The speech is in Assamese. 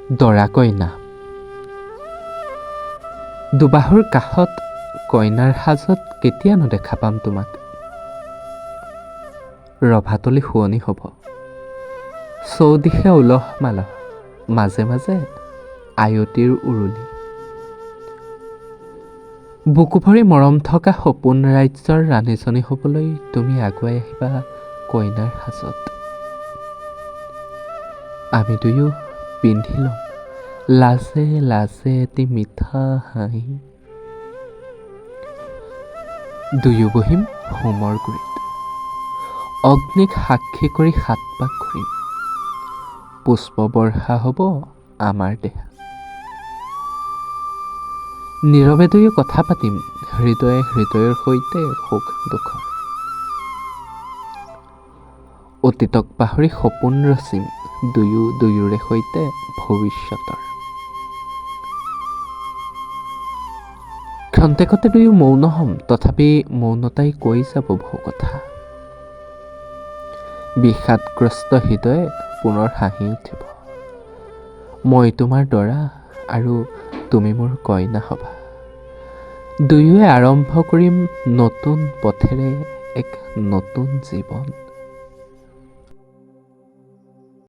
দৰা কইনা। দুবাহুৰ কাষত কইনাৰ সাজত কেতিয়ানো দেখা পাম তোমাক। ৰভাতলি শুৱনি হ'ব, চৌদিশে উলহ মালহ, মাজে মাজে আয়তিৰ উৰুলি। বুকু ভৰি মৰম থকা সপোন ৰাজ্যৰ ৰাণীজনী হ'বলৈ তুমি আগুৱাই আহিবা কইনাৰ সাজত। আমি দুয়ো পিন্ধি ল'ম লাজে লাজে এটি মিঠা হাঁহি। দুয়ো বহিম হোমৰ গুৰিত, অগ্নিক সাক্ষী কৰি 7 পাক ঘূৰিম। পুষ্প বৰ্ষা হ'ব আমাৰ দেহা। নীৰৱে দুয়ো কথা পাতিম হৃদয়ে হৃদয়ৰ সৈতে সুখ দুখৰ। অতীতক পাহৰি সপোন ৰচিম দুয়ো দুয়োৰে সৈতে ভৱিষ্যতৰ। ক্ষন্তেকতে দুয়ো মৌন হ'ম, তথাপি মৌনতাই কৈ যাব বহু কথা। বিষাদগ্ৰস্ত হৃদয়ে পুনৰ হাঁহি উঠিব। মই তোমাৰ দৰা আৰু তুমি মোৰ কইনা হ'বা। দুয়োৱে আৰম্ভ কৰিম নতুন পথেৰে এক নতুন জীৱন।